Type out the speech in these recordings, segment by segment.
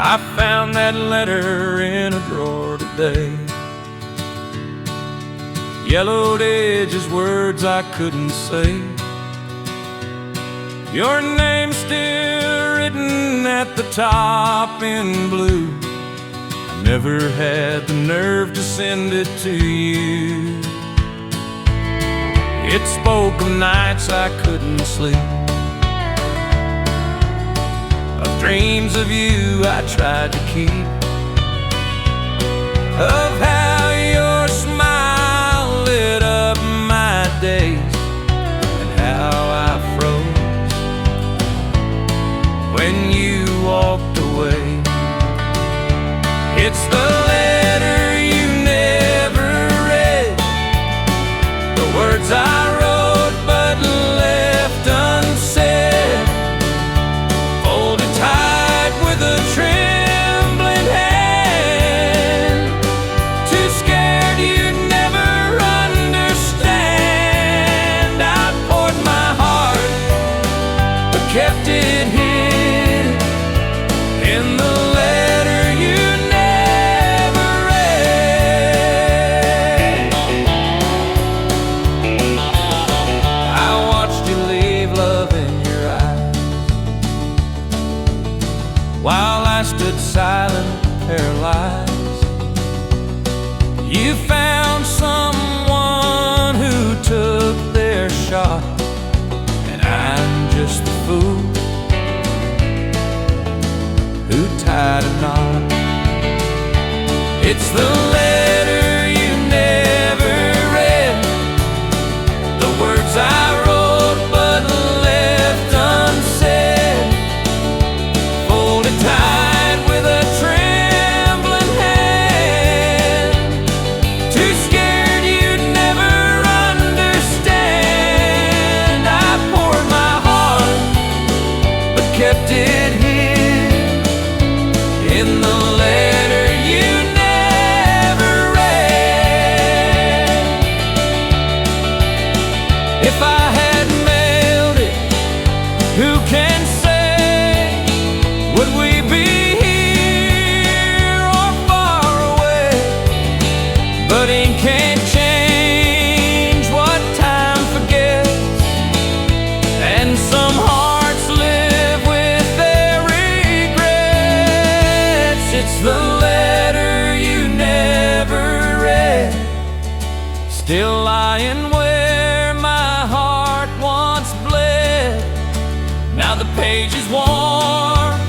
I found that letter in a drawer today. Yellowed edges, words I couldn't say. Your name's still written at the top in blue. I never had the nerve to send it to you. It spoke of nights I couldn't sleep, of dreams of you I tried to keep, of how your smile lit up my days, and how I froze when you walked away. It's the letter you never read, the words I wrote but left unsaid, folded tight with a trembling hand, too scared you'd never understand. I poured my heart but kept it hid in the letter you never read. I watched you leave love in your eyes, while I stood silent, paralyzed. You found someone who took their shot, and I'm just the fool who tied a knot. It's the letter you never read, the words I wrote but left unsaid, folded tight with a trembling hand, too scared you'd never understand. I poured my heart but kept it hid in the letter you never read. If I had mailed it, who can say, would we be here or far away? But ink can't change what time forgets, and some hearts live with their regrets. It's the letter you never read, still lying where my heart once bled. Now the page is worn,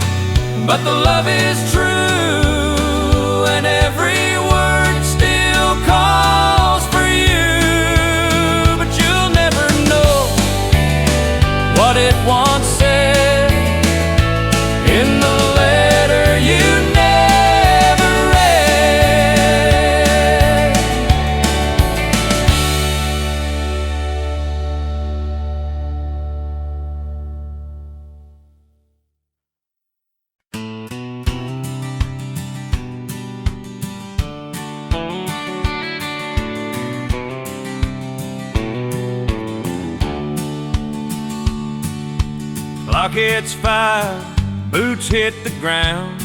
but the love is true, and every word still calls for you. But you'll never know what it once said in the letter you never read. Clock hits 5, boots hit the ground.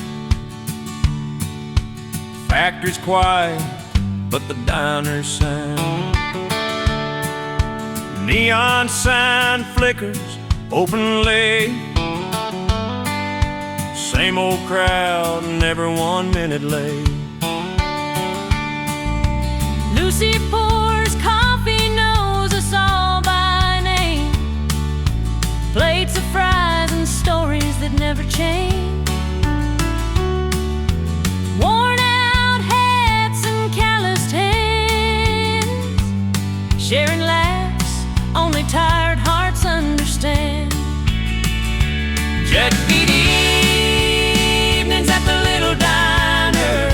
Factory's quiet, but the diner's sound. Neon sign flickers, open late. Same old crowd, never 1 minute late. Lucy pours coffee, knows us all by name. Plates of fries and stories that never change. Worn out hats and calloused hands, sharing laughs only tired hearts understand. Jet beat evenings at the little diner,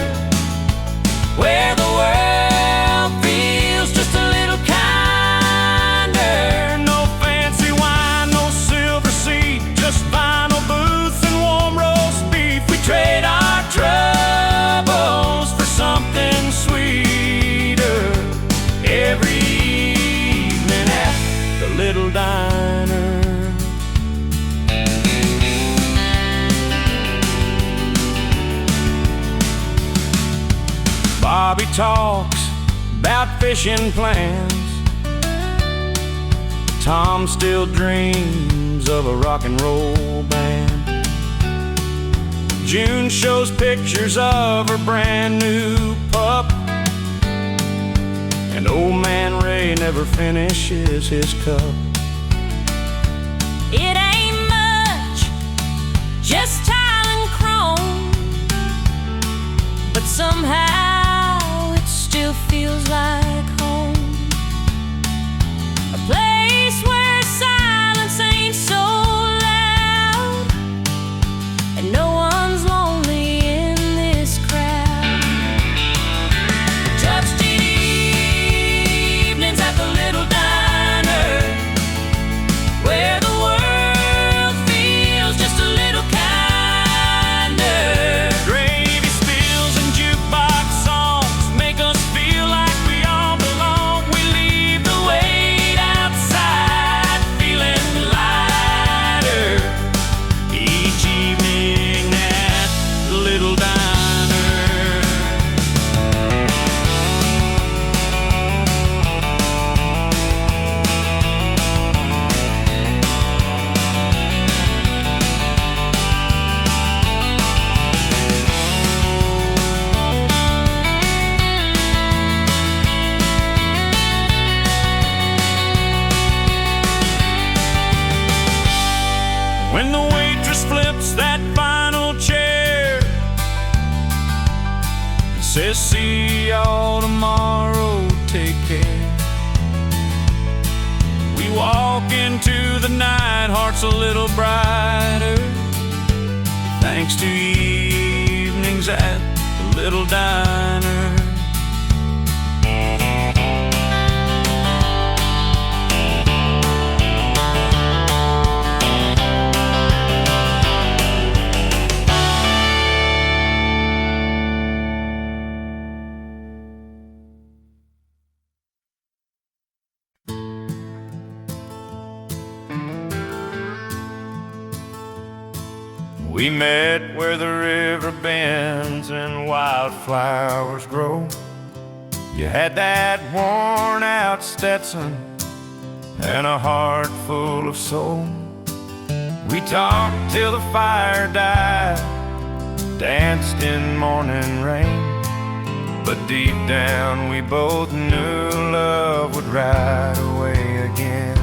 where the world feels just a little kinder. No fancy wine, no silver seat, just vinyl booths and warm roast beef. We trade our troubles for something sweeter every evening at the little diner. Bobby talks about fishing plans. Tom still dreams of a rock and roll band. June shows pictures of her brand new pup, and old man Ray never finishes his cup. It ain't much, just tile and chrome, but somehow it still feels like home. A place where silence ain't so loud, and no one's lonely in this crowd. Dusty evenings at the little diner, where the world feels just a little kinder. Gravy spills and jukebox songs make us feel like we all belong. We leave the weight outside, feeling lighter each evening at the little diner. When the waitress flips that final chair, says, "See y'all tomorrow, take care." We walk into the night, hearts a little brighter, thanks to evenings at the little diner. We met where the river bends and wildflowers grow. You had that worn out Stetson and a heart full of soul. We talked till the fire died, danced in morning rain, but deep down we both knew love would ride away again.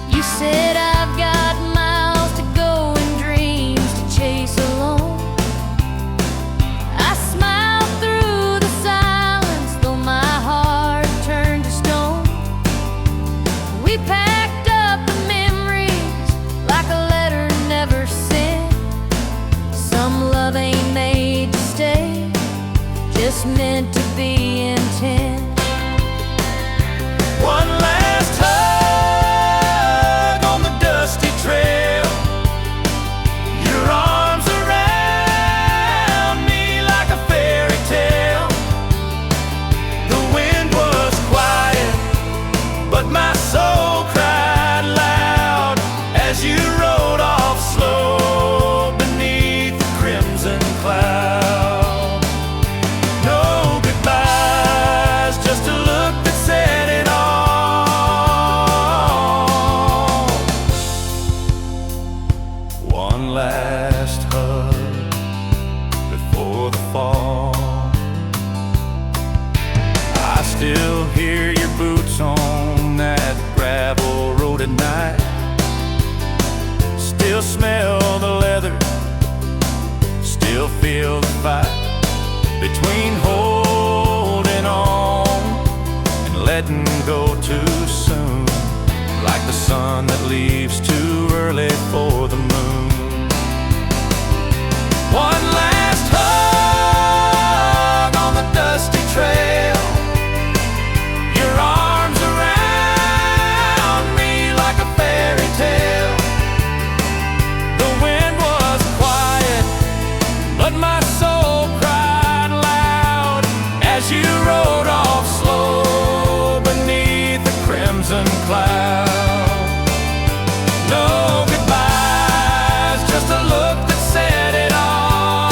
You said I've got miles to go and dreams to chase alone. I smiled through the silence, though my heart turned to stone. We packed up the memories like a letter never sent. Some love ain't made to stay, just meant to be intent. One last hug on the dusty trail, your arms around me like a fairy tale. The wind was quiet, but my soul cried loud as you rode off slow beneath the crimson cloud. No goodbyes, just a look that said it all. One last hug before the fall. I still hear your boots on that gravel road at night, still smell the leather, still feel the fight between holding on and letting go too soon, like the sun that leaves too early for the moon. One last hug on the dusty trail, your arms around me like a fairy tale. The wind was quiet, but my soul cried loud as you rode off slow beneath the crimson cloud. No goodbyes, just a look that said it all.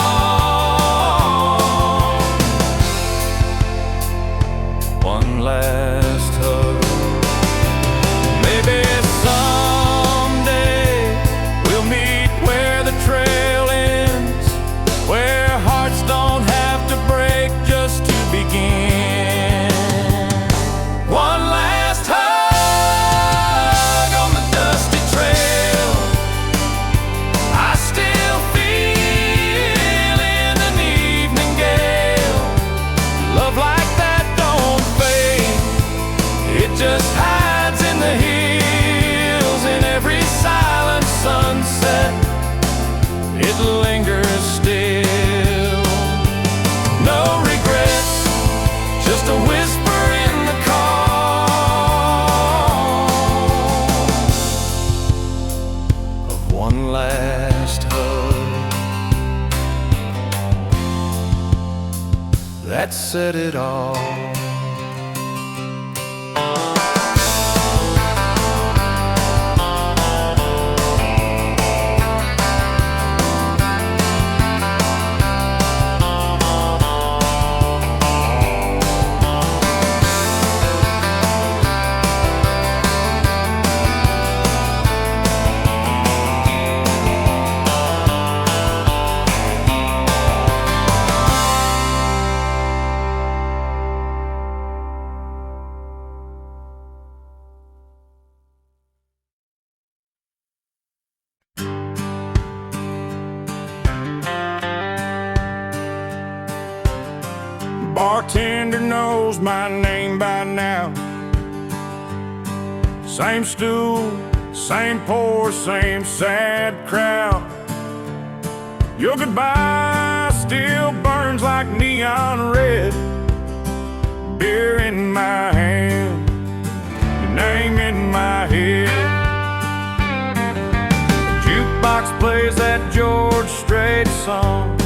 said it all. Bartender knows my name by now. Same stool, same pour, same sad crowd. Your goodbye still burns like neon red. Beer in my hand, your name in my head. The jukebox plays that George Strait song.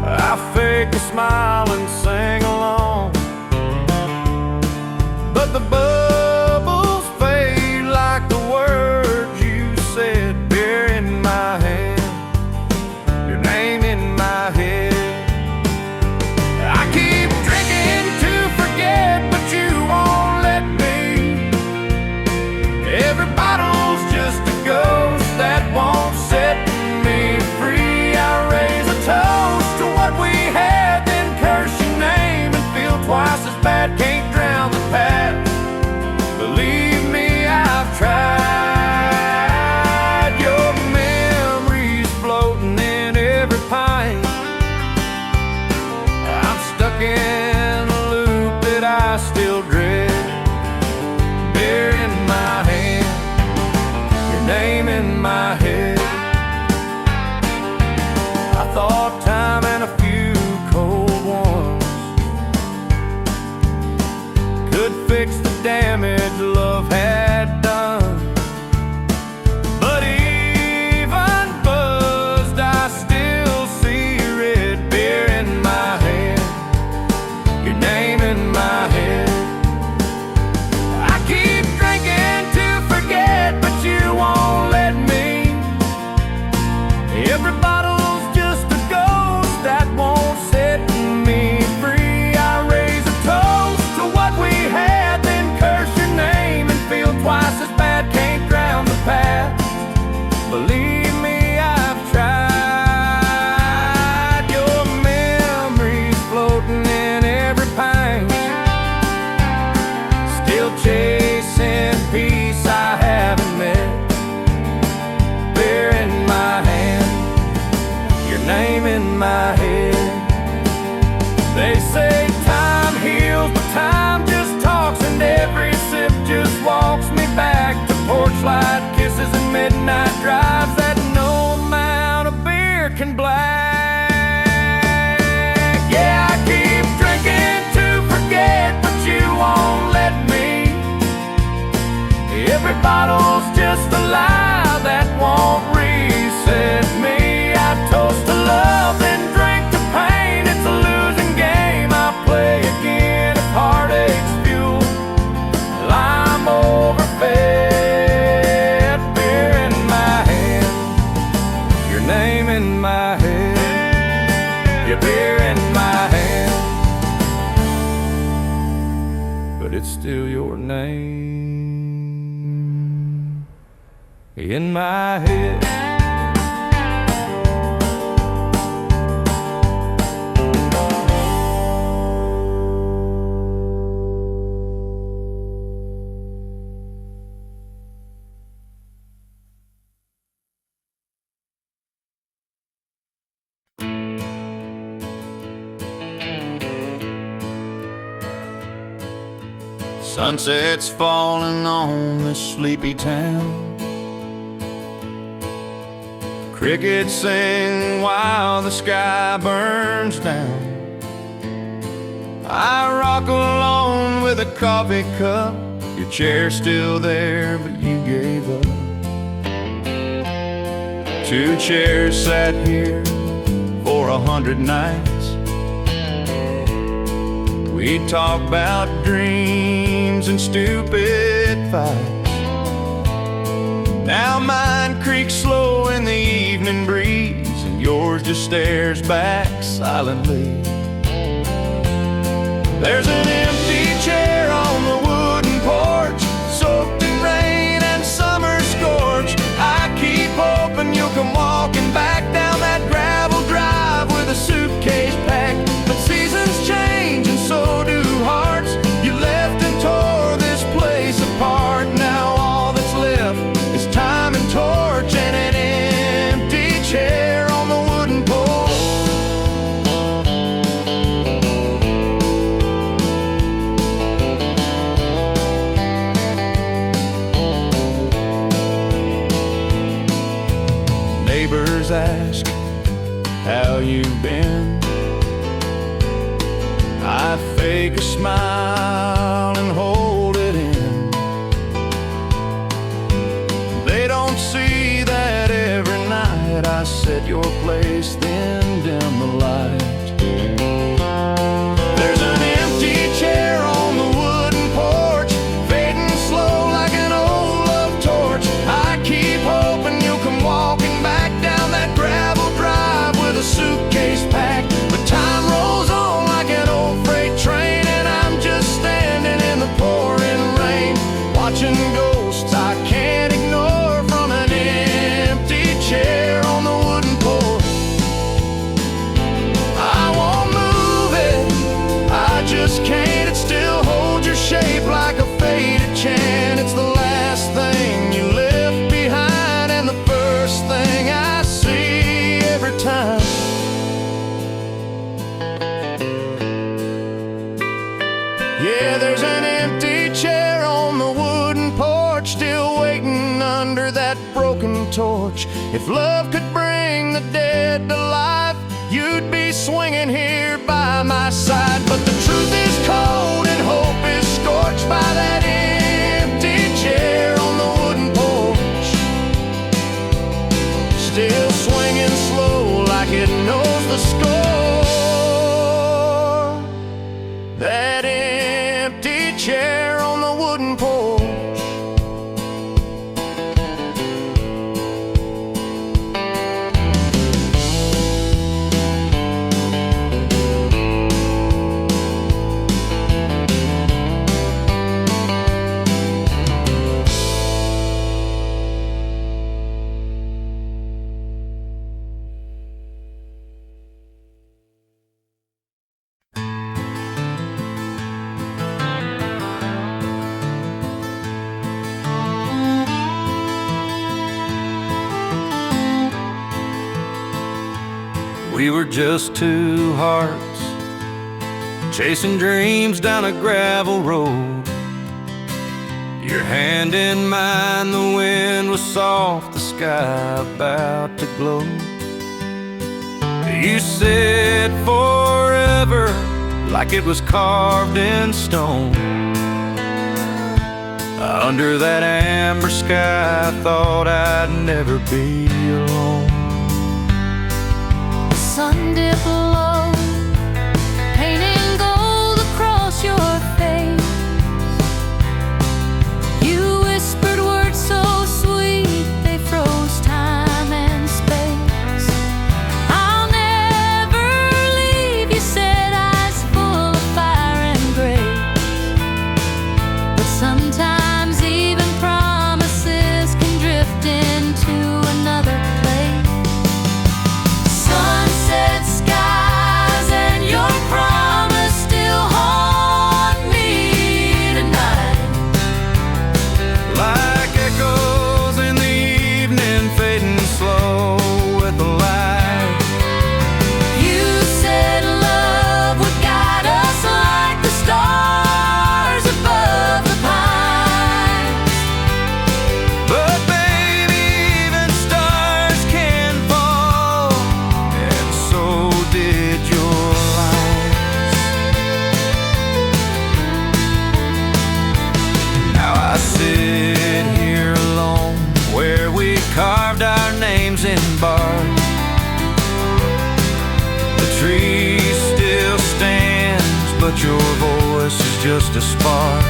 I fake a smile and sing along, but the bubbles fade like the words you said. Beer in my hand, your name in my head. I keep drinking to forget, but you won't let me. Every bottle's just a ghost that won't set me free. I raise a toast to what we had, then curse your name and feel twice as bad. Can't drown the past. Believe me, I've tried. Your memories floating in every pint. I'm stuck in a loop that I still dread. Beer in my hand, your name in my head. I thought time and a few cold ones could fix the damage love had done. But even buzzed, I still see red. Beer in my hand, your name in my head. I keep drinking to forget, but you won't let me. Every bottle's just a ghost that won't set me free. I raise a toast to what we had, then curse your name and feel twice as bad. Can't drown the past. Believe me, I've tried. Your memories floating in every pint. Still chasing peace I haven't met. Beer in my hand, your name in my head. They say time heals, but time just talks, and every sip just walks me back to porch light kisses and midnight drives that no amount of beer can black. Yeah, I keep drinking to forget, but you won't let me. Every bottle's just a lie that won't reset me. I toast to love, then drink to pain. It's a losing game. I play again if heartache's fuel. I'm overfed. Beer in my hand, your name in my head. Your beer in my hand, but it's still your name in my head. Sunset's falling on this sleepy town. Crickets sing while the sky burns down. I rock alone with a coffee cup. Your chair's still there, but you gave up. 2 chairs sat here for 100 nights. We'd talk about dreams and stupid fights. Now mine creaks slow in the evening breeze, and yours just stares back silently. There's an empty chair on the wooden porch, soaked in rain and summer scorch. I keep hoping you'll come walking back down that gravel drive with a suitcase packed. But seasons change and so do hearts. You left and tore this place apart. Now all that's left is time and torch and an empty chair on the wooden porch. Neighbors ask how you've been. I fake a smile and hold it in. They don't see that every night I set your place, then dim the light. There's an empty chair on the wooden porch, fading slow like an old love torch. I keep hoping you'll come walking back down that gravel drive with a suitcase packed. But time rolls on like an old freight train, and I'm just standing in the pouring rain, watching ghosts I can't ignore from an empty chair on the wooden porch. I won't move it, I just can't. It still holds your shape like a faded chant. It's the last thing you left behind and the first thing I see every time. Yeah, there's an empty chair on the wooden porch, still waiting under that broken torch. If love could bring the dead to life, you'd be swinging here by my side. But the truth is cold and hope is scorched by that empty chair on the wooden porch, still swinging slow like it knows the score. That empty chair on the wooden porch. We were just two hearts chasing dreams down a gravel road. Your hand in mine, the wind was soft, the sky about to glow. You said forever like it was carved in stone. Under that amber sky, I thought I'd never be alone. Sun dip low, painting gold across your face. You whispered words so sweet, they froze time and space. I'll never leave, you said, eyes full of fire and grace. But sometimes even promises can drift into another place. Sunset skies and your promise still haunt me tonight, like echoes in the evening, fading slow with the light. you said love would guide us like the stars above the pines. But baby, even stars can fall, and so did your lies. Now I sit here alone where we carved our names in bark. The tree still stands, but your voice just a spark.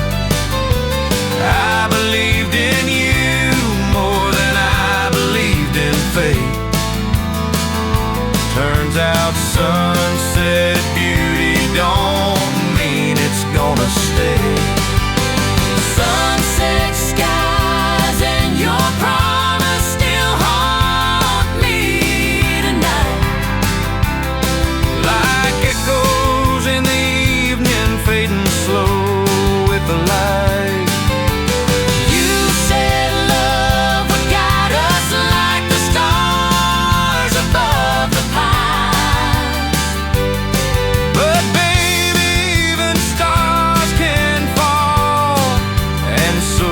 I believed in you more than I believed in fate. Turns out sunset beauty don't mean it's gonna stay. Sunset skies and your promise still haunt me tonight. Like echoes in the evening, fading slow with the light. You said love would guide us like the stars above the pines. But baby, even stars can fall, and so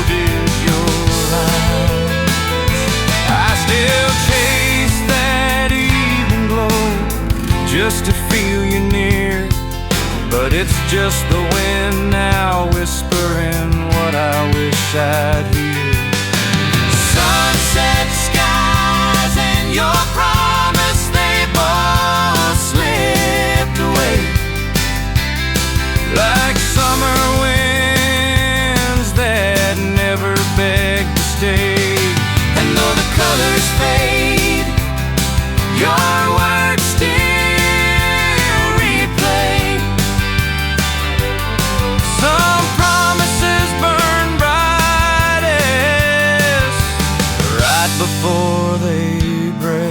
did your light. I still chase that evening glow just to feel you near, but it's just the wind now whispering what I wish I'd hear. Sunset skies and your promise, they both slipped away. Like summer winds that never beg to stay. And though the colors fade, your words still replay. Some promises burn brightest right before they break.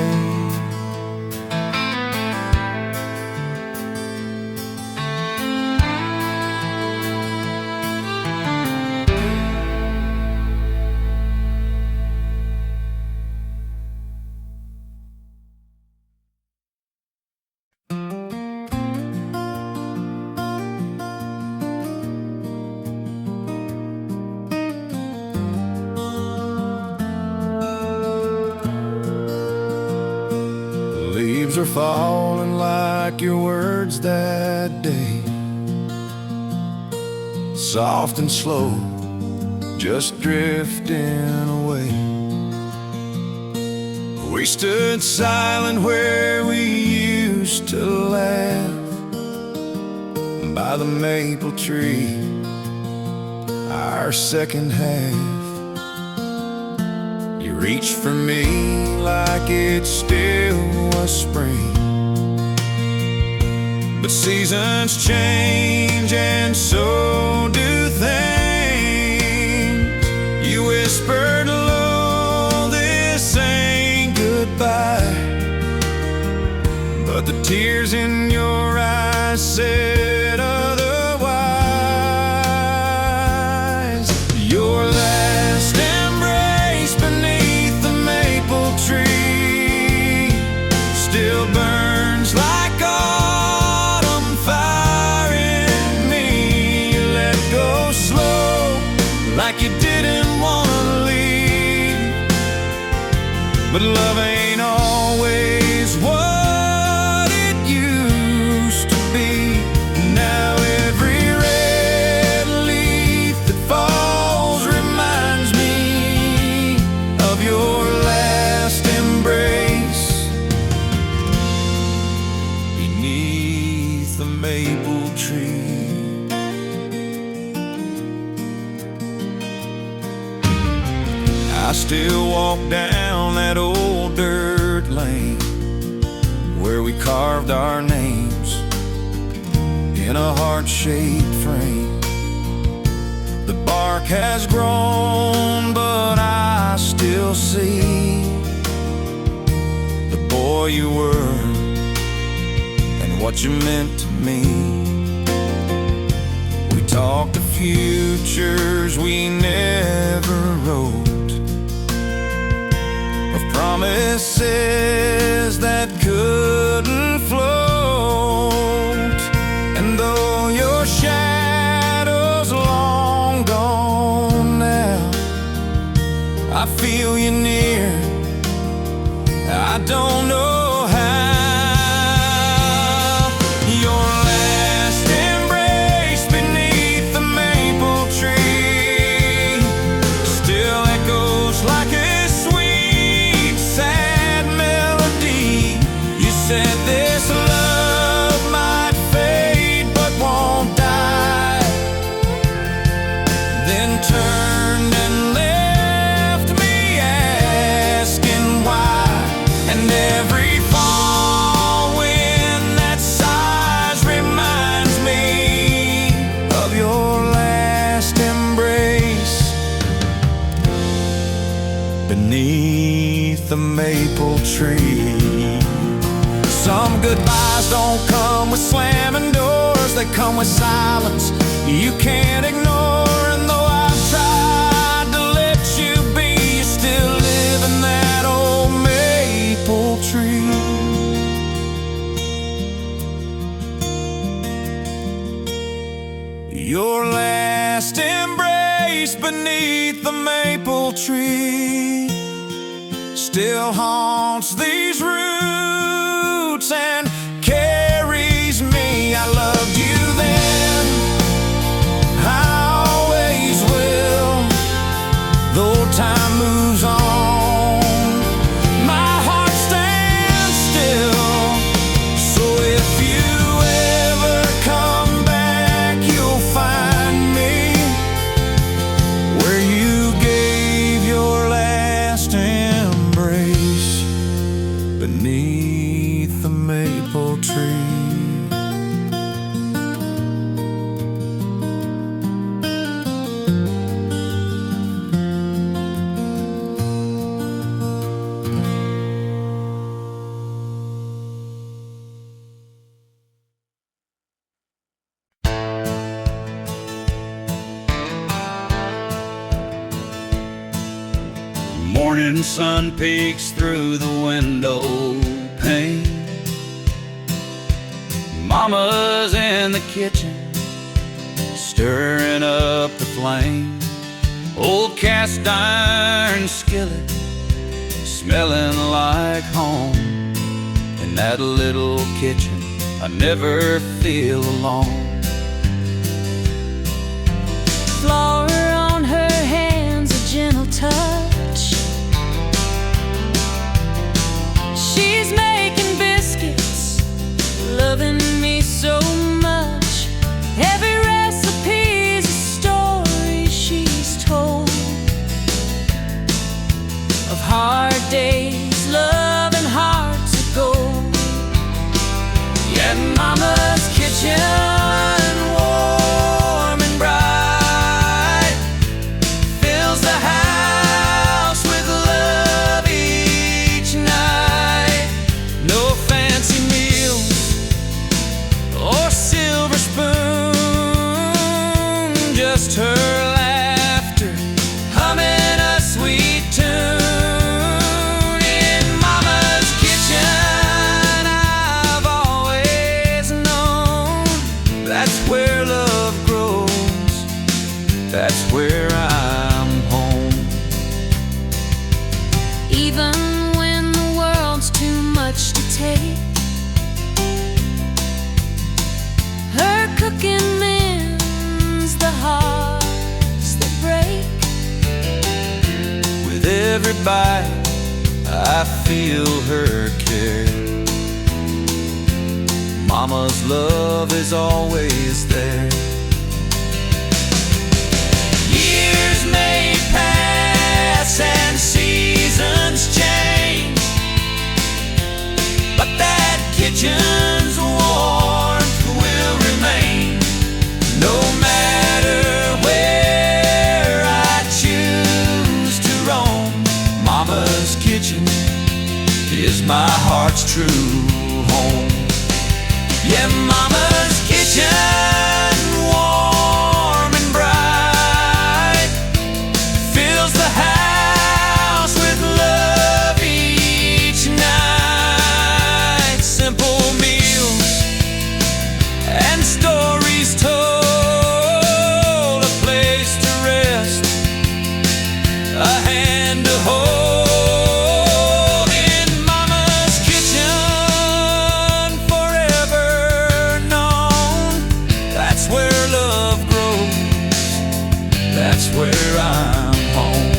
Leaves are falling like your words that day, soft and slow, just drifting away. We stood silent where we used to laugh, by the maple tree, our second half. You reached for me like it still was spring, but seasons change and so do things. You whispered low, this ain't goodbye, but the tears in your eyes said otherwise. Your last embrace beneath the maple tree still burns like autumn fire in me. You let go slow, like you didn't wanna leave, but love ain't always what it used to be. Now every red leaf that falls reminds me of your last embrace beneath the maple tree. I still walk down that old dirt lane where we carved our names in a heart-shaped frame. The bark has grown, but I still see the boy you were and what you meant to me. We talked of futures we never wrote, of promises that couldn't float. And though your shadow's long gone now, I feel you near, I don't know how. Your last embrace beneath the maple tree still echoes like a sweet, sad melody. You said this love might fade but won't die. turned and left me asking why. And every fall wind that sighs reminds me of your last embrace beneath the maple tree. Some goodbyes don't come with slamming doors, they come with silence you can't ignore. And though I've tried to let you be, you still live in that old maple tree. Your last embrace beneath the maple tree still haunts these roots and carries me. I loved you then, I always will, though time moves on, my heart stands still. So if you ever come back, you'll find me where you gave your last embrace beneath the maple tree. Morning sun peeks through the window pane. Mama's in the kitchen, stirring up the flame. Old cast iron skillet, smelling like home. In that little kitchen, I never feel alone. Flower on her hands, a gentle touch. She's making biscuits, loving me so much. Every recipe's a story she's told of hard days, love and hearts of gold. Yet Mama's kitchen, warm and bright, fills the house with love each night. No fancy meals or silver spoon, just her laughter humming a sweet tune. In Mama's kitchen, I've always known that's where love grows, that's where I'm home. Even when the world's too much to take, her cooking mends the hearts that break. With every bite, I feel her care. Mama's love is always there. Years may pass and seasons change, but that kitchen's warmth will remain. No matter where I choose to roam, Mama's kitchen is my heart's true home. Yeah, Mama's kitchen, warm and bright, fills the house with love each night. Simple meals and stories told, a place to rest, a hand to hold. In Mama's kitchen, forever known, that's where love grows, that's where I'm home.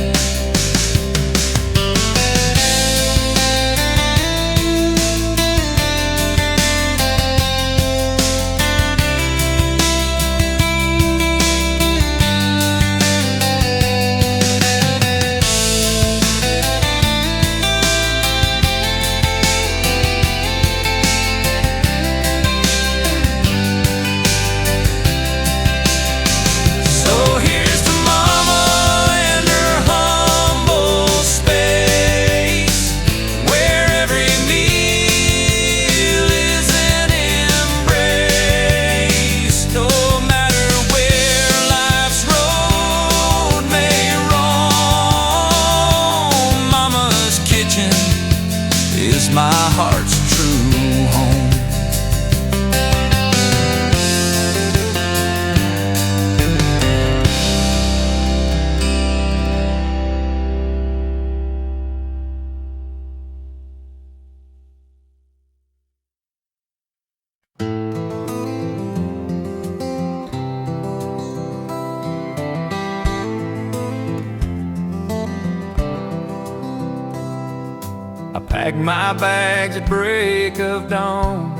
packed my bags at break of dawn,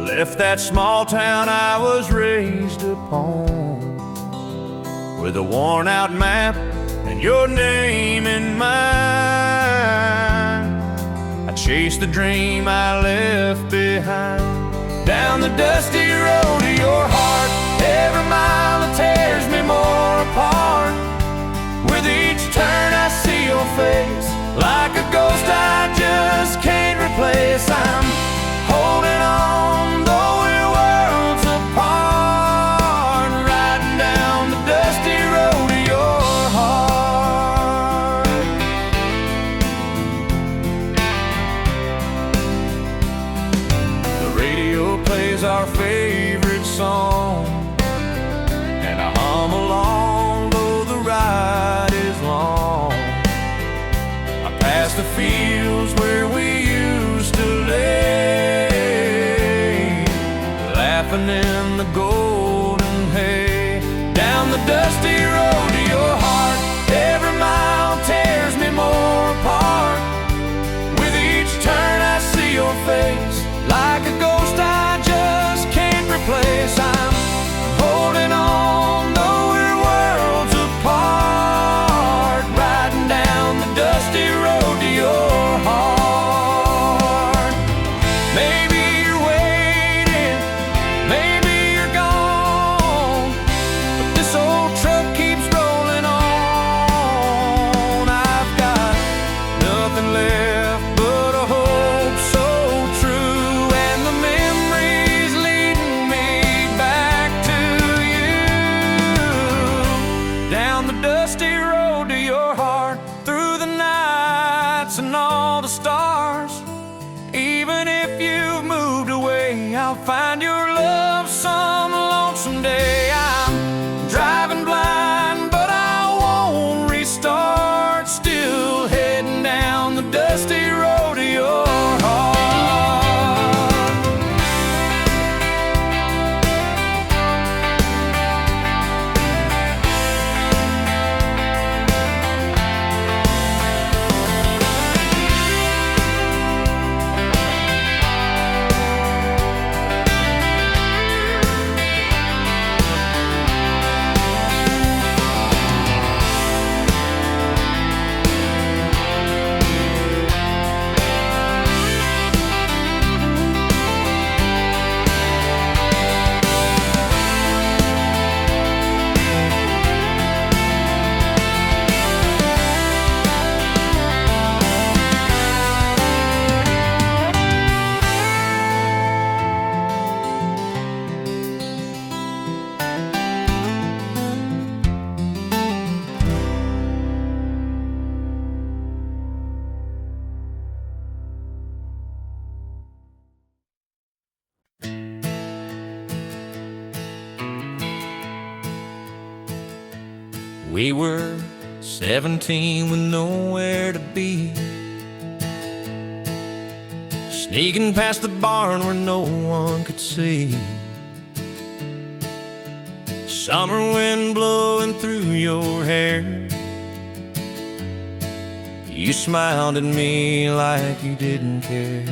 left that small town I was raised upon, with a worn out map and your name in mine. I chased the dream I left behind, down the dusty road to your heart. Every mile that tears me more apart, with each turn I see your face, like a ghost I just can't replace. I'm holding on, though we're worlds apart, riding down the dusty road to your heart. The radio plays our favorite song, and I hum along though the ride is long. I pass the fields where we used to lay, laughing in the golden hay, down the dusty road to your heart. Every mile tears me more apart, with each turn I see your face, like a ghost I just can't replace. I'm holding on, though we're worlds apart, riding down the dusty road to your heart. Maybe you're waiting, maybe you're gone, but this old truck keeps rolling on. I've got nothing left but a hope so true, and the memories leading me back to you, down the dusty road to your heart, through the nights and all the stars. Even if you've moved away, I'll find your love some lonesome day. I'm driving blind, but I won't restart, still heading down the dusty road to your heart. We were 17 with nowhere to be, sneaking past the barn where no one could see. Summer wind blowing through your hair, you smiled at me like you didn't care.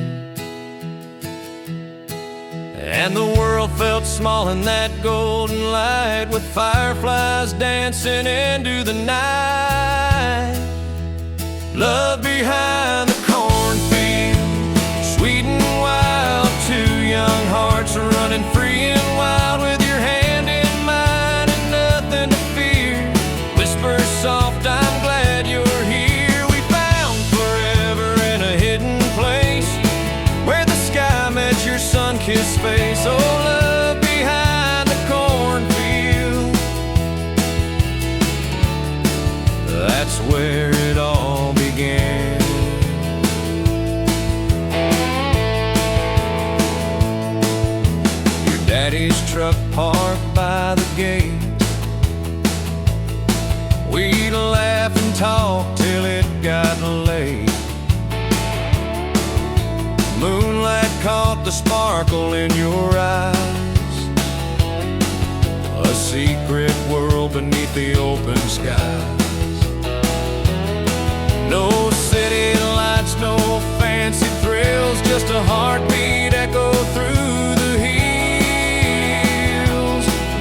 And the world felt small in that golden light, with fireflies dancing into the night. Love behind the cornfield, sweet and wild, two young hearts running free and wild, with your hand in mine and nothing to fear. Whisper soft, I'm glad you're here. We found forever in a hidden place, where the sky met your sun-kissed face. Oh, love behind the cornfield, that's where it all began. Your daddy's truck parked by the gate, we'd laugh and talk till it got late. Moonlight caught the sparkle in your eyes, a secret world beneath the open skies. No city lights, no just a heartbeat echo through the hills.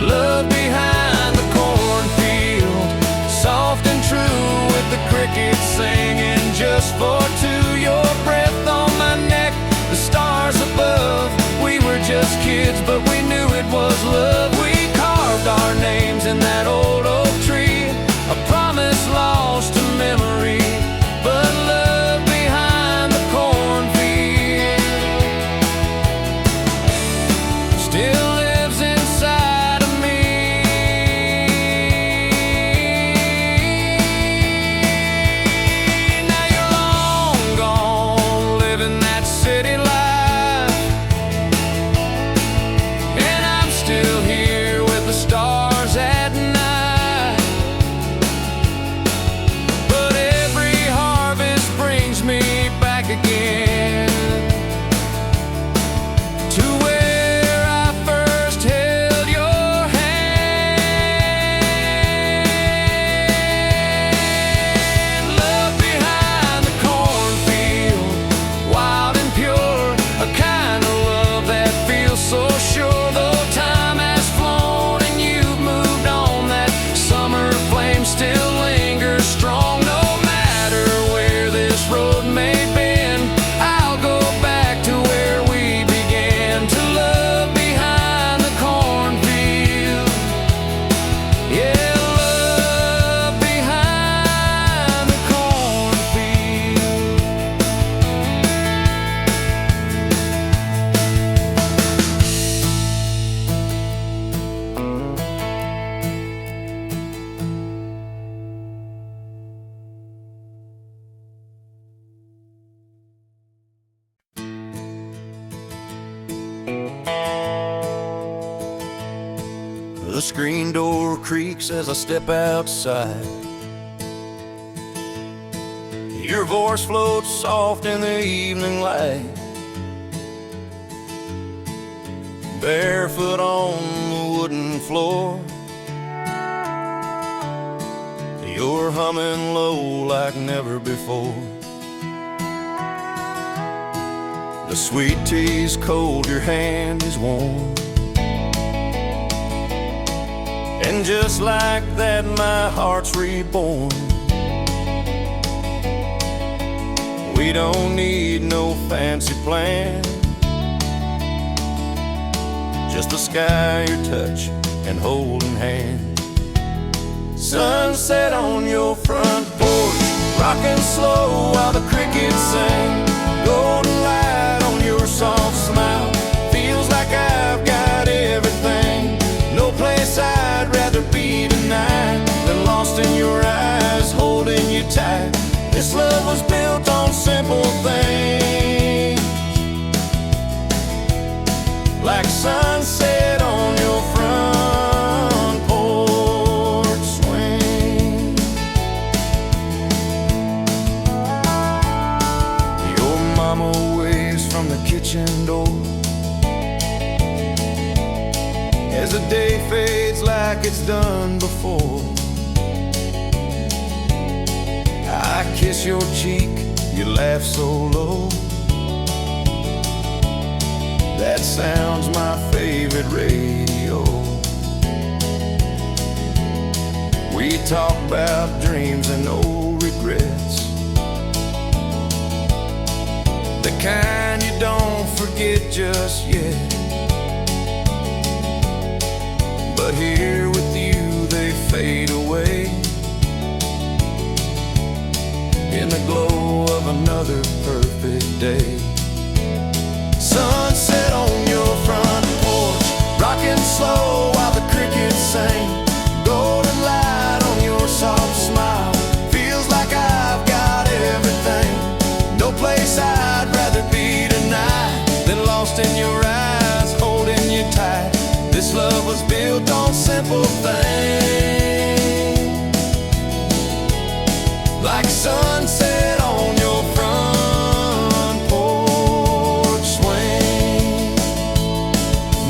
Love behind the cornfield, soft and true with the crickets singing just for two. Your breath on my neck, the stars above. We were just kids, but we knew it was love. We carved our names in that old oak tree, a promise lost to memory, but love behind the cornfield still lives inside of me. Now you're long gone, living that city life, and I'm still here with the stars at night. But every harvest brings me back again to where I first held your hand. Love behind the cornfield, wild and pure, a kind of love that feels so sure. Though time has flown and you've moved on, that summer flame still lingers strong. No matter where this road may bend, I'll go back to where we began, to love behind the cornfield. Yeah, love behind the cornfield. The screen door creaks as I step outside. Your voice floats soft in the evening light. Barefoot on the wooden floor, you're humming low like never before. The sweet tea's cold, your hand is warm, and just like that my heart's reborn. We don't need no fancy plan, just the sky, your touch, and holding hands. Sunset on your front porch, rocking slow while the crickets sing. Golden light on your soft smile, feels like I've got everything. No place I'd rather be tonight than lost in your eyes, holding you tight. This love was built on simple things, like sunset on your front porch swing. Your mama waves from the kitchen door as the day fades like it's done before. I kiss your cheek, you laugh so low. That sound's my favorite radio. We talk about dreams and no regrets, the kind you don't forget just yet. But here with you they fade away in the glow of another perfect day. Sunset on your front porch, rocking slow while the crickets sing. Golden light on your soft smile, feels like I've got everything. No place I'd rather be tonight than lost in your eyes, holding you tight. This love was built on simple things, like sunset on your front porch swing.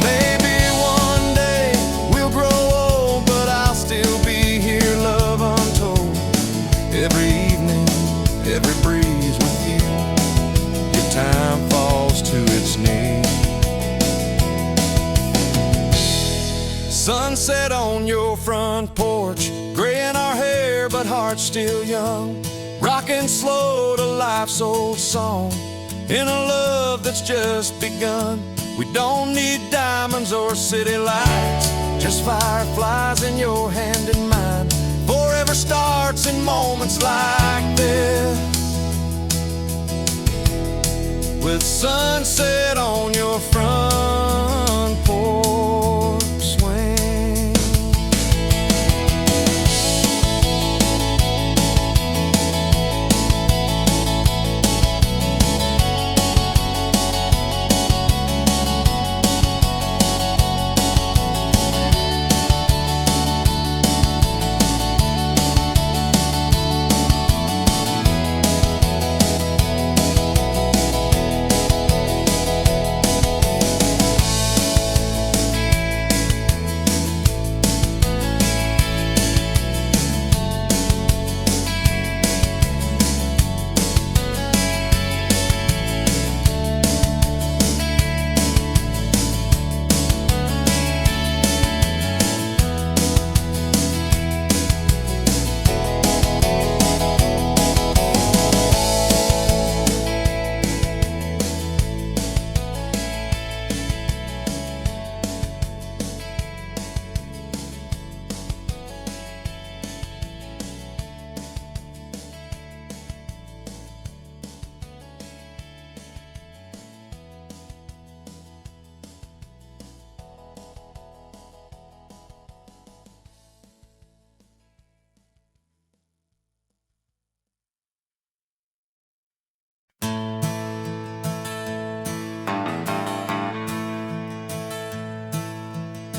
Maybe one day we'll grow old, but I'll still be here, love untold. Every evening, every breeze with you, your time falls sunset on your front porch, gray in our hair but hearts still young, rocking slow to life's old song, in a love that's just begun. We don't need diamonds or city lights, just fireflies in your hand and mine. Forever starts in moments like this, with sunset on your front porch swing.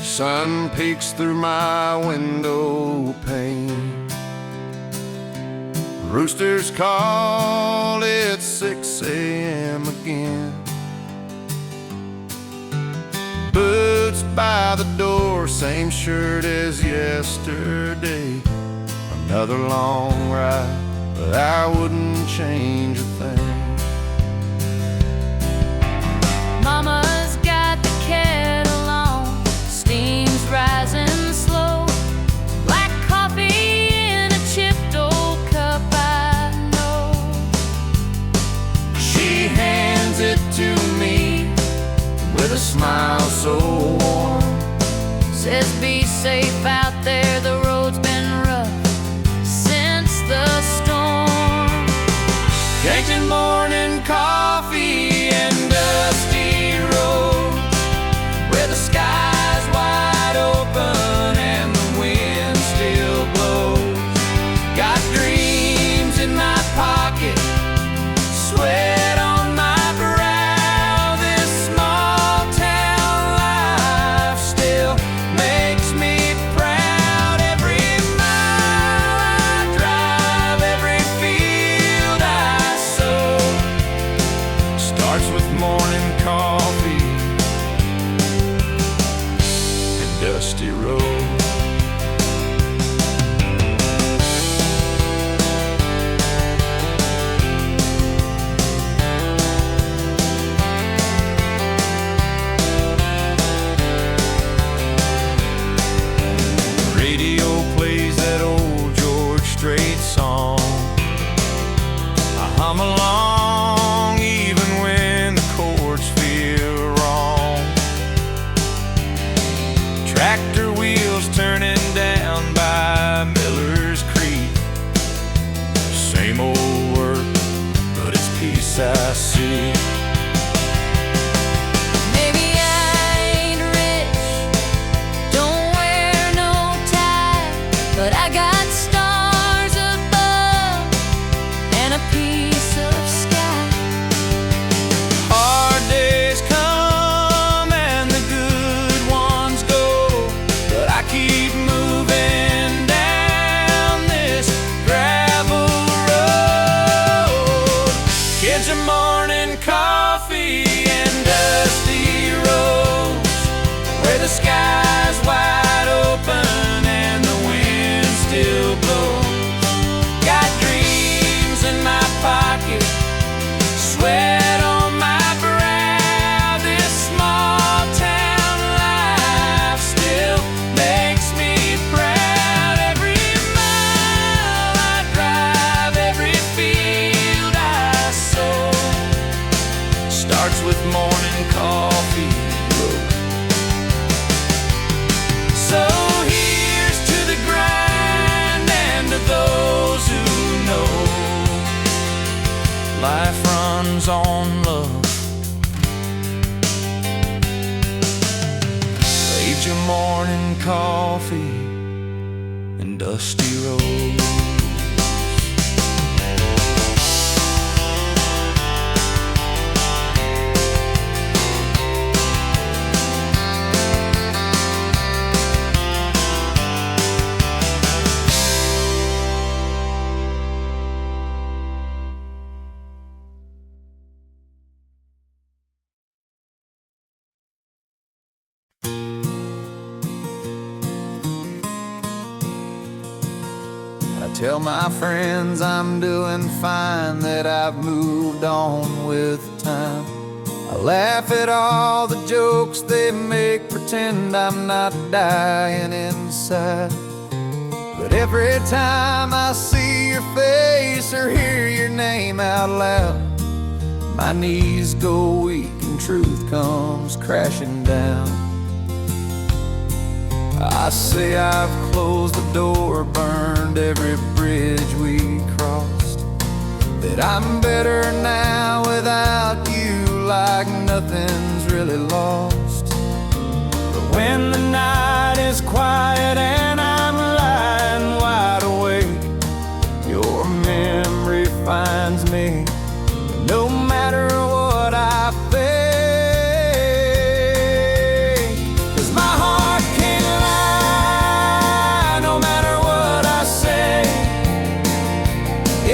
Sun peeks through my window pane, roosters call, it's 6 a.m. again. Boots by the door, same shirt as yesterday. Another long ride, but I wouldn't change a thing. Mama's got the kettle on, steam's rising slow. Black coffee in a chipped old cup, I know. She hands it to me with a smile so warm. Says be safe out there, the road's been rough since the storm. Caked in morning coffee and dusty roads, where the sky's wide open and the wind still blows. Got dreams in my pocket, sweat on my brow. This small town life still makes me proud. Every mile I drive, every field I sow, starts with morning coffee and dusty roads. Radio plays that old George Strait song. I hum along even when the chords feel wrong. Tractor wheels turning down by Miller's Creek. Same old work, but it's peace I see. Maybe I ain't rich, don't wear no tie, but I got stars above and a piece of sky. Hard days come and the good ones go, but I keep moving down this gravel road. Kids are morning coffee I tell my friends I'm doing fine, that I've moved on with time. I laugh at all the jokes they make, pretend I'm not dying inside. But every time I see your face or hear your name out loud, my knees go weak and truth comes crashing down. I say I've closed the door, burned every bridge we crossed, that I'm better now without you, like nothing's really lost. But when the night is quiet and I'm lying wide awake, your memory finds me, no matter what I face. 'Cause my heart can't lie, no matter what I say.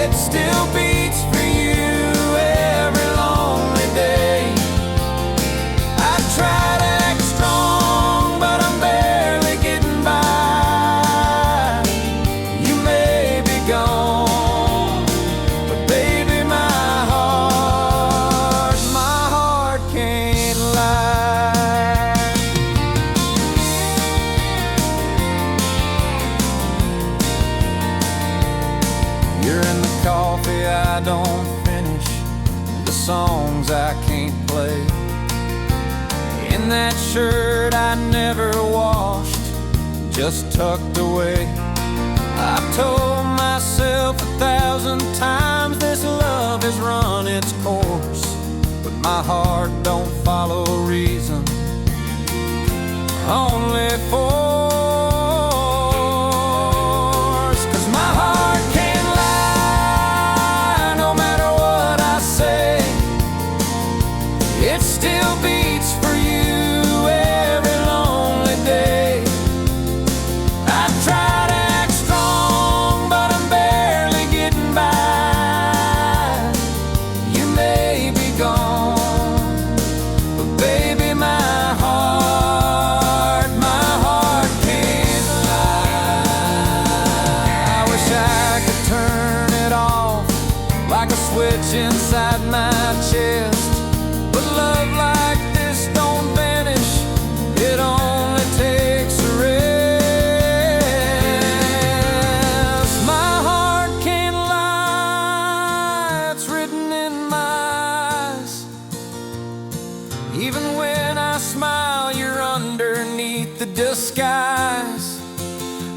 It still beats for you every lonely day. I try to act strong, but I'm barely getting by. You may be gone, but baby, my heart can't lie. You're in the coffee I don't finish, the songs I can't play, in that shirt I never washed, just tucked away. I've told myself 1,000 times this love has run its course, but my heart don't follow reason, only force. 'Cause my heart can't lie, no matter what I say. It still beats for you every lonely day. I try to act strong, but I'm barely getting by. You may be gone, but baby, my heart can't lie. I wish I could turn it off like a switch inside my chest, but love like this don't vanish, it only takes a rest. My heart can't lie, it's written in my eyes. Even when I smile, you're underneath the disguise.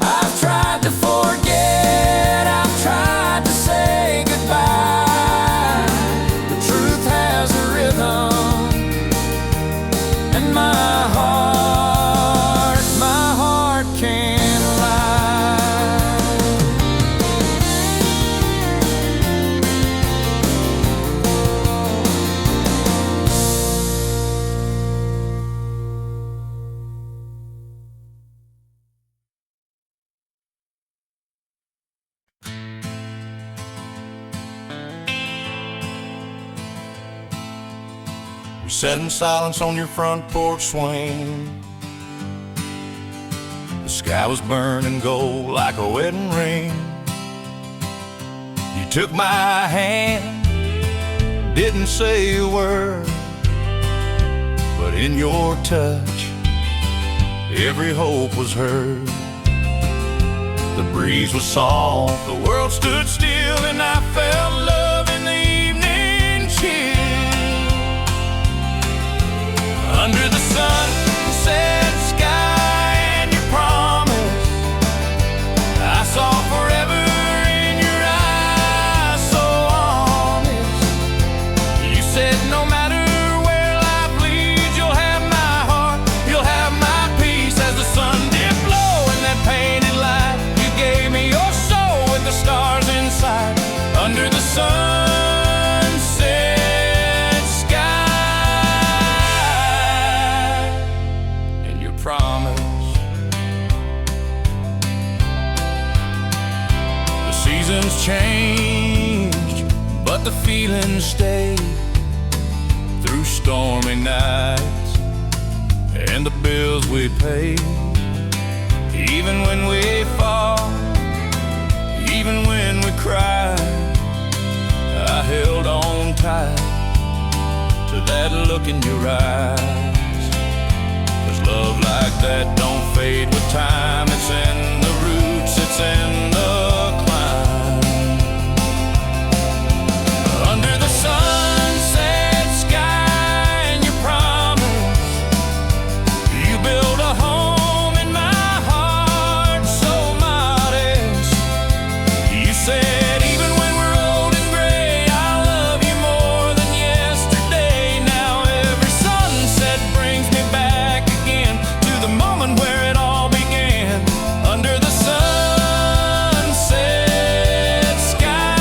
I've tried to forget, I've tried to say goodbye. The truth has a rhythm, and my heart can't lie. We sat in silence on your front porch swing. The sky was burning gold like a wedding ring. You took my hand, didn't say a word, but in your touch, every hope was heard. The breeze was soft, the world stood still, and I felt love in the evening chill. Under the sunset sky and your promise, I saw forever in your eyes, so honest. You said no matter where life leads, you'll have my heart, you'll have my peace. As the sun dipped low in that painted light, you gave me your soul with the stars inside. Under the sunset sky and your promise. The seasons changed, but the feeling stayed through stormy nights and the bills we paid. Even when we fall, even that look in your eyes. 'Cause love like that don't fade with time. It's in the roots, it's in the climb. Under the sunset sky and your promise, you build a home in my heart so modest. You said even when we're old and gray, I love you more than yesterday. Now every sunset brings me back again to the moment where it all began. Under the sunset sky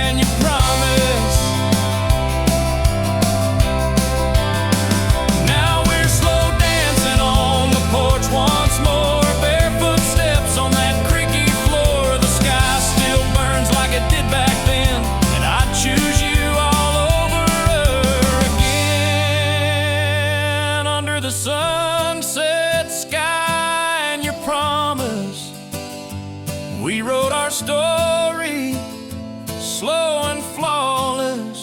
and your promise. Now we're slow dancing on the porch once more. Barefoot steps on that creaky floor. The sky still burns like it did back then, and I'd choose you all over again. Under the sunset sky and your promise, we wrote our story, slow and flawless.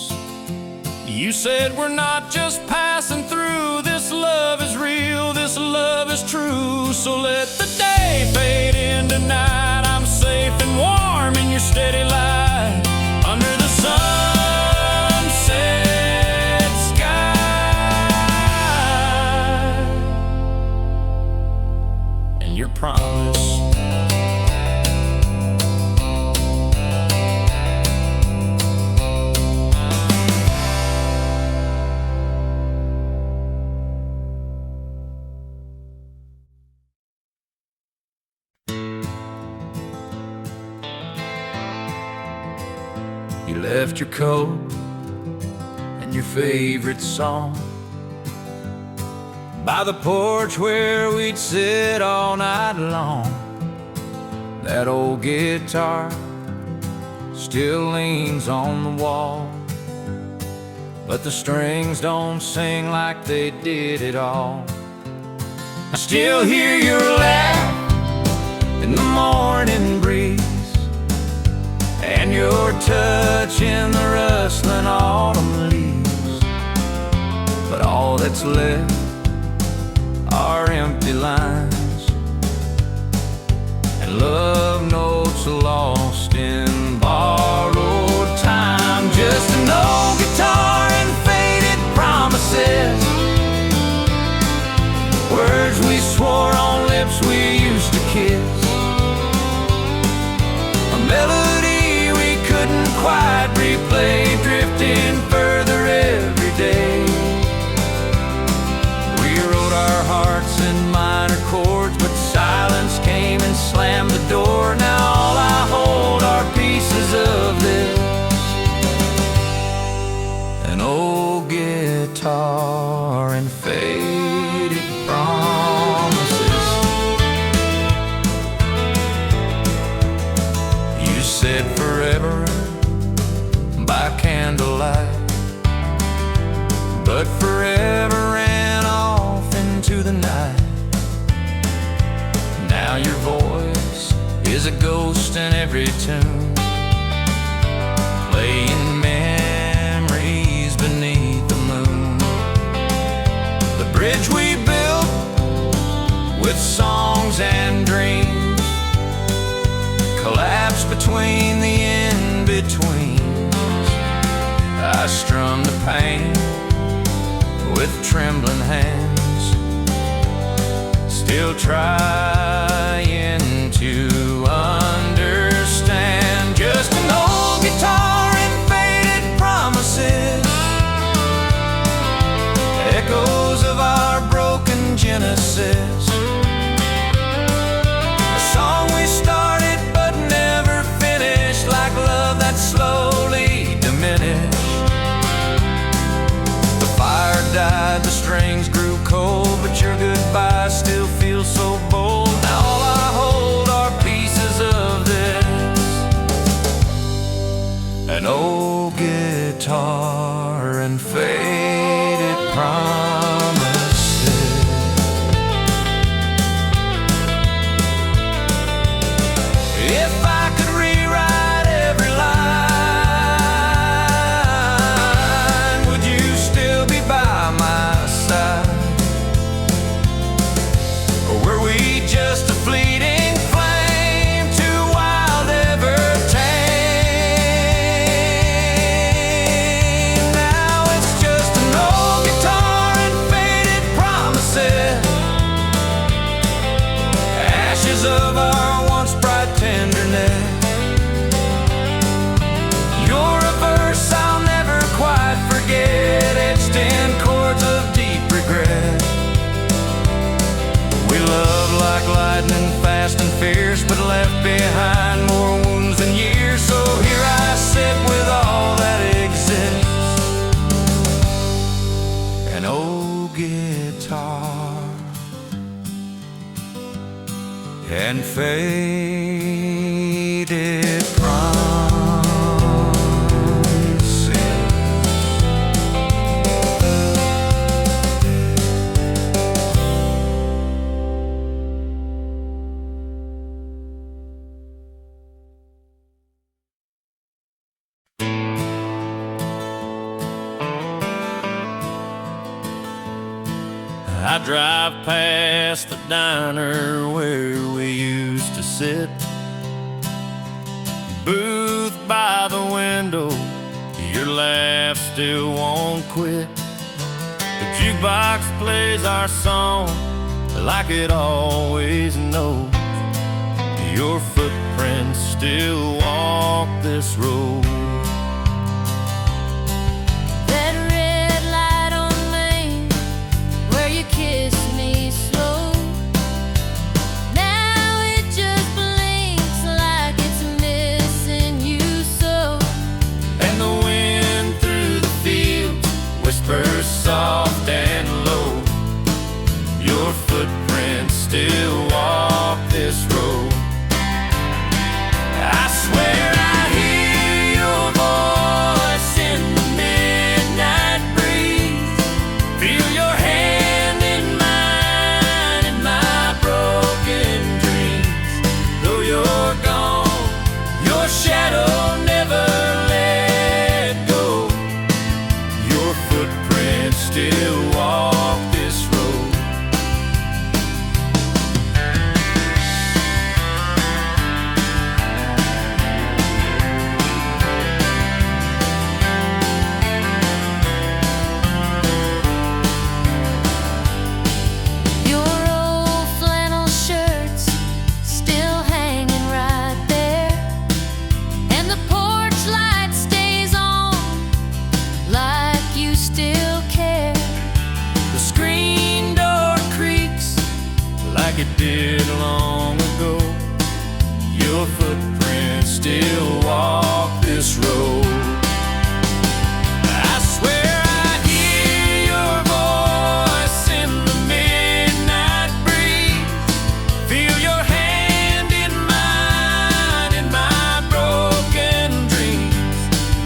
You said we're not just passing through. This love is real, this love is true. So let the day fade into night. I'm safe and warm in your steady light. Under the sunset sky and your promise. You left your coat and your favorite song by the porch where we'd sit all night long. That old guitar still leans on the wall, but the strings don't sing like they did at all. I still hear your laugh in the morning breeze, and your touch in the rustling autumn leaves. But all that's left are empty lines and love notes lost in borrowed time. Just an old guitar and faded promises, words we swore on lips we used to kiss. A melody we couldn't quite replay, drifting further every day. We wrote our hearts in minor chords, but silence came and slammed the door. Now all I hold are pieces of this, an old guitar and faded promises. You said forever by candlelight, but forever ran off into the night. Now your voice is a ghost in every tune, playing memories beneath the moon. The bridge we built with songs and dreams collapsed between the in-betweens. I strum the pain with trembling hands, still trying to understand. Just an old guitar and faded promises, echoes of our broken genesis. A song we started but never finished, like love that slowly diminished. The fire died, the strings grew cold, but your goodbye still feels so bold. faded promises. I drive past the diner where we used to sit, booth by the window, your laugh still won't quit. The jukebox plays our song like it always knows. Your footprints still walk this road. Soft and low, your footprints still walk this road. I swear I hear your voice in the midnight breeze, feel your hand in mine in my broken dreams. Though you're gone, your shadow never let go. Your footprints still walk this road. Your old flannel shirts still hanging right there, and the porch light stays on like you still care. The screen door creaks like it did long ago. Your footprints still walk this road. I swear I hear your voice in the midnight breeze, feel your hand in mine in my broken dreams.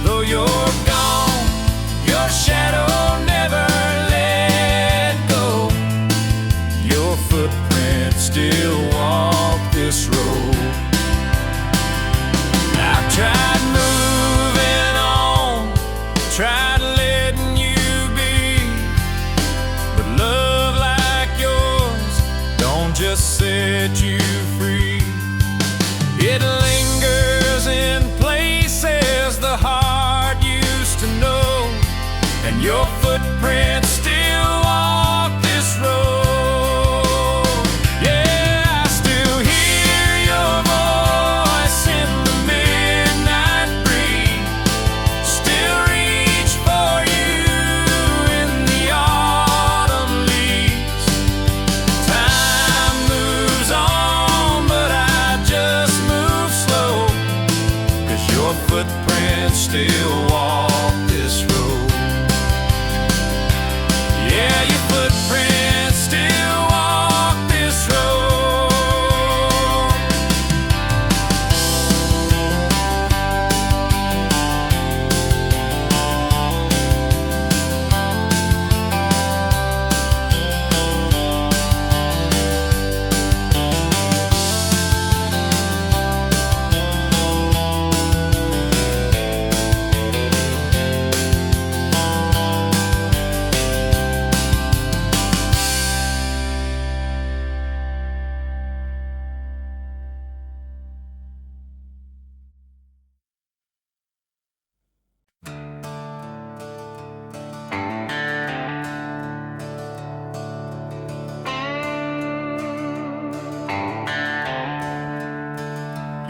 Though you're gone, your shadow never let go. Your footprints still walk this road. I've tried moving on, tried letting you be, but love like yours don't just set you free. It lingers in places the heart used to know, and your footprints still walk this road. Yeah, I still hear your voice in the midnight breeze, still reach for you in the autumn leaves. Time moves on, but I just move slow, 'cause your footprints still walk this road. Yeah, your footprints still walk this road.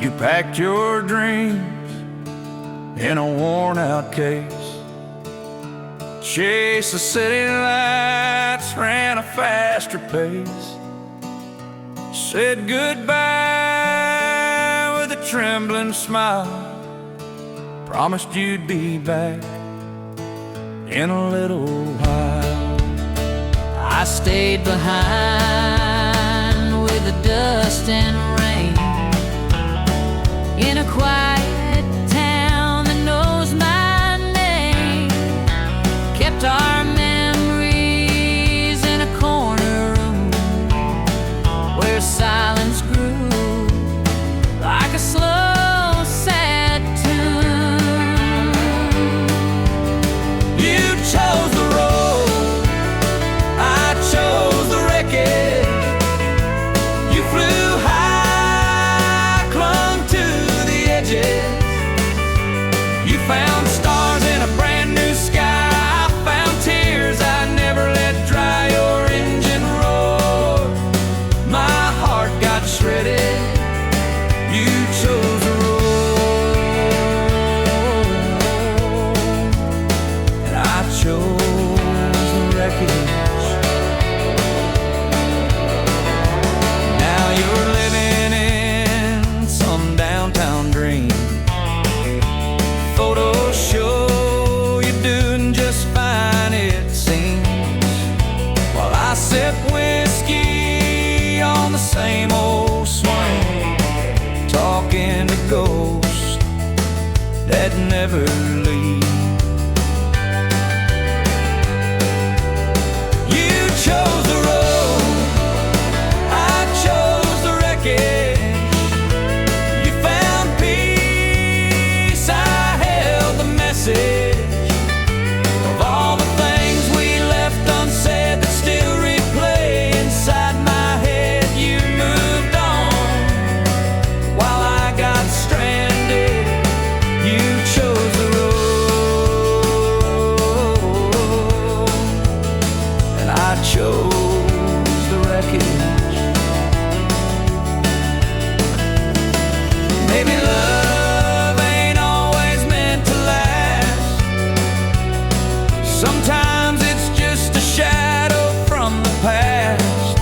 You packed your dreams in a worn-out case, chased the city lights, ran a faster pace, said goodbye with a trembling smile, promised you'd be back in a little while. I stayed behind with the dust and rain, quiet town that knows my name kept our memories in a corner room where silence grew like a slow, sad tune. You chose the road, I chose the wreckage. You flew high, clung to the edges. You found stars in a brand new sky. I found tears I never let dry. Your engine roared, my heart got shredded. You chose the road, and I chose the wreckage. Now you're living in some downtown dream. Photos show you're doing just fine, it seems, while I sip whiskey on the same old swing, talking to ghosts that never leave. You chose the road, I chose the wreckage. You found peace, I held the message of all the things we left unsaid that still replay inside my head. You moved on while I got stranded. You chose the road, and I chose the wreckage. Maybe love ain't always meant to last. Sometimes it's just a shadow from the past.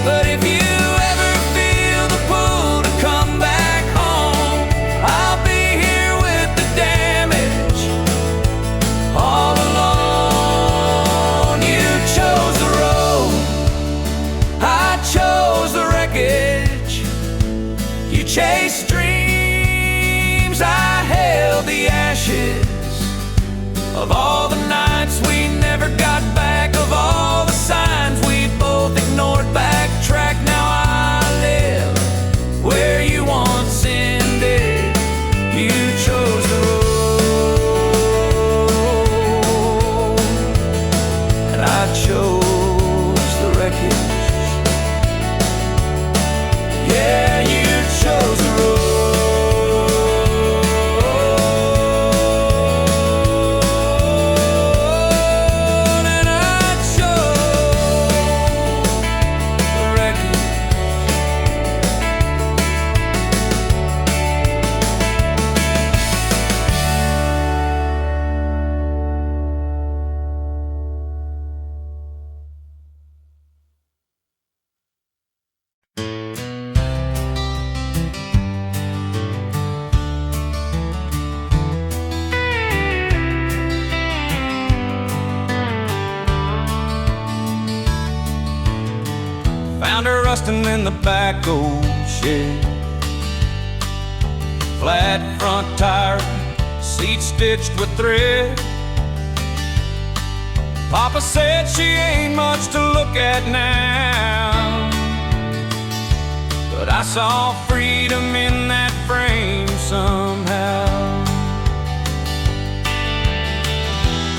But if you ever feel the pull to come back home, I'll be here with the damage all alone. You chose the road, I chose the wreckage. You chased dreams, I held the ashes of all the nights we never got back, of all the signs we both ignored. Backtrack, now I live where you once ended. You chose the road, and I chose the wreckage. Yeah, you chose the road, and I chose the wreckage. Found her rusting in the back old shed. Flat front tire, seat stitched with thread. Papa said she ain't much to look at now, but I saw freedom in that frame somehow.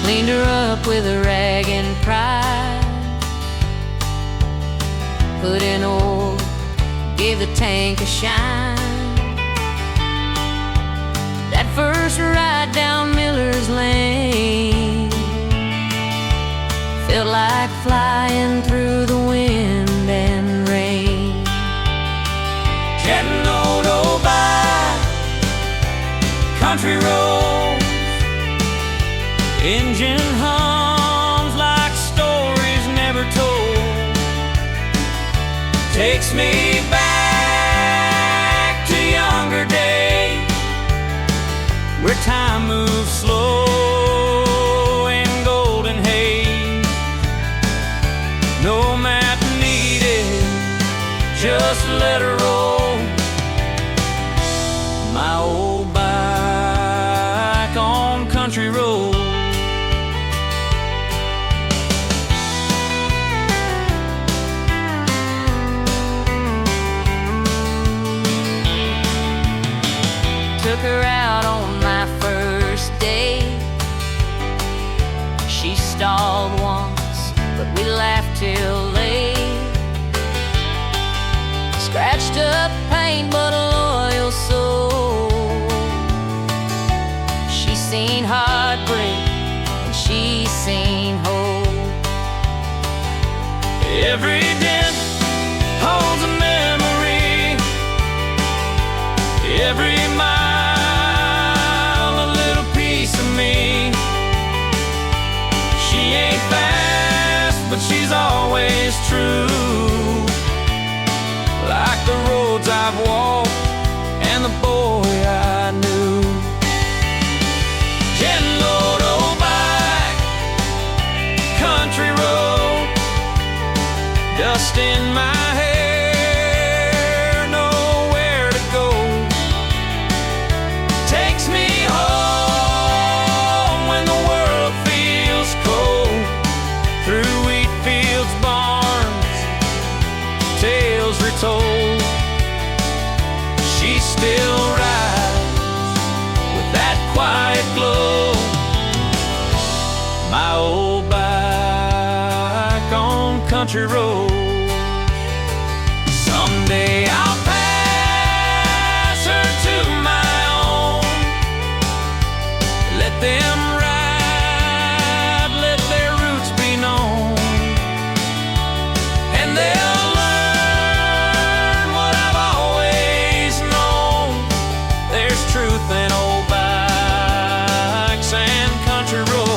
Cleaned her up with a rag and pride, put in oil, gave the tank a shine. That first ride down Miller's Lane felt like flying through the wind and rain. Chattanooga by country roads, engine hums like stories never told. Takes me back to younger days, where time moves slow in golden haze. No map needed, just let her roll. took her out on my first date. She stalled once, but we laughed till late. Scratched up paint, but a loyal soul. She's seen heartbreak, and she's seen hope. Every dent holds a memory. Every mile, a little piece of me. She ain't fast, but she's always true. Like the roads I've walked and the boy I knew. Getting low old bike, country road, dust in my hair, nowhere to go. Takes me home when the world feels cold. Through wheat fields, barns, tales retold. She still rides with that quiet glow. My old bike on country road. Someday I'll pass her to my own. Let them ride, let their roots be known, and they'll learn what I've always known. There's truth in old bikes and country roads.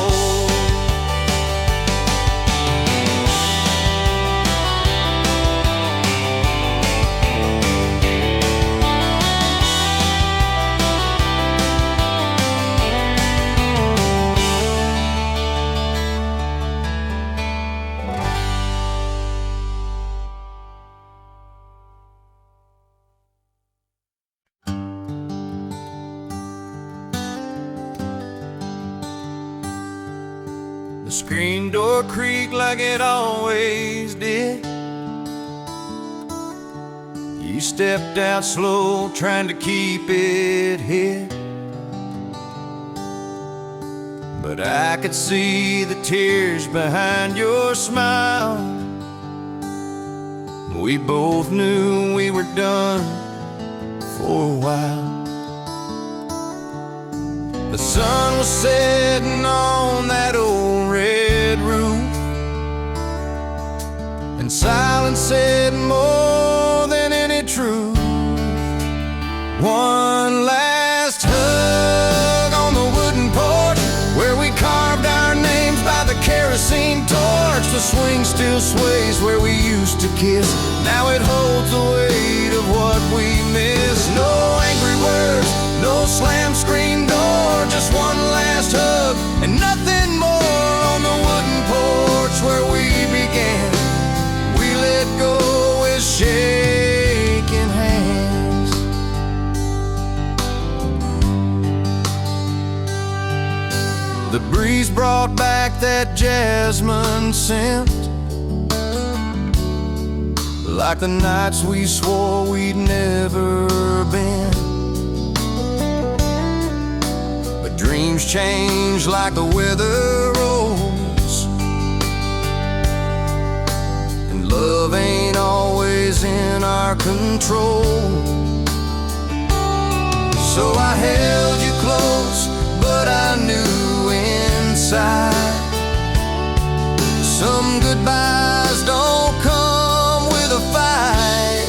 The screen door creaked like it always did. You stepped out slow, trying to keep it hid. But I could see the tears behind your smile. We both knew we were done for a while. The sun was setting on that old red roof, and silence said more than any truth. One last hug on the wooden porch, where we carved our names by the kerosene torch. The swing still sways where we used to kiss. Now it holds the weight of what we missed. No angry words, no slam screen door, just one last hug and nothing more. On the wooden porch where we began, we let go with shaking hands. The breeze brought back that jasmine scent, like the nights we swore we'd never been. But dreams change like the weather rolls, and love ain't always in our control. So I held you close, but I knew inside some goodbyes don't come with a fight.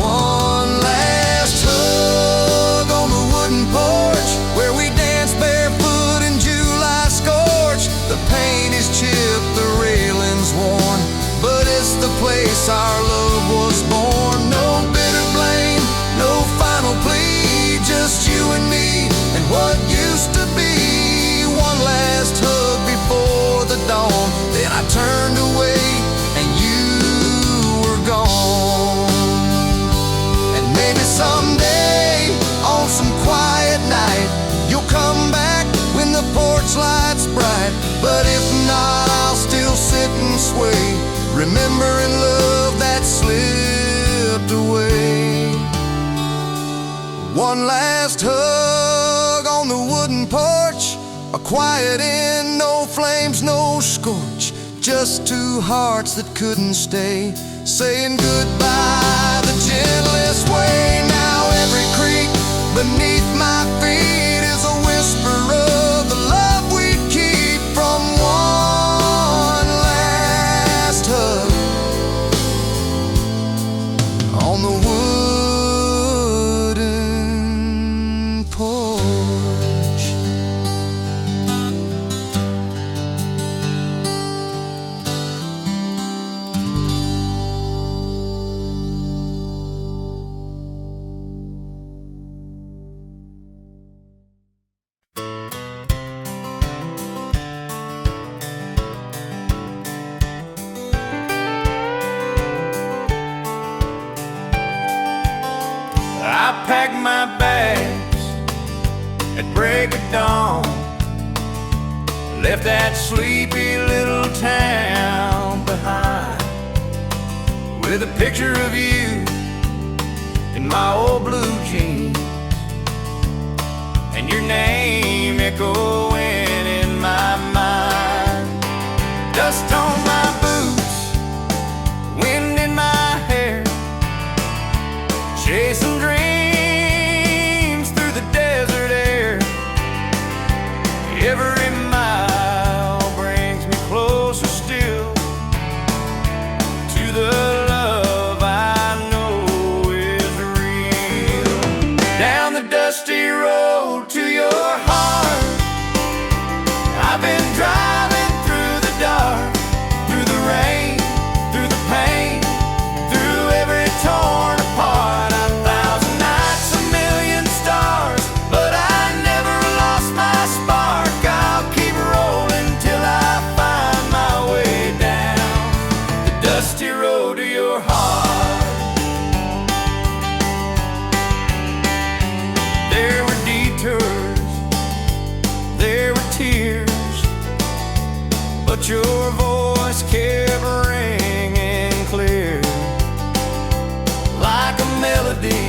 One last hug on the wooden porch, where we danced barefoot in July scorch. The paint is chipped, the railing's worn, but it's the place our love was born. No bitter blame, no final plea, just you and me and what used to be. One last hug before the dawn, then I turned away and you were gone. And maybe someday, on some quiet night, you'll come back when the porch light's bright. But if not, I'll still sit and sway, remembering love that slipped away. One last hug on the wooden porch, a quiet inn, no flames, no scorch, just two hearts that couldn't stay, saying goodbye the gentlest way. Now every creek beneath my feet is a whisper of the love we'd keep from one last hug on the wooden porch. I packed my bags at break of dawn, left that sleepy little town behind, with a picture of you in my old blue jeans, and your name echoing in my mind. Dust on my boots, wind in my hair, chasing dreams through the desert air. Every mile brings me closer still to the love I know is real. Down the dusty road to your heart, I've been driving through the dark, through the rain, through the pain, through every torn apart. A thousand nights, a million stars, but I never lost my spark. I'll keep rolling till I find my way down the dusty road to your heart. There were detours, there were tears, but your voice kept ringing clear like a melody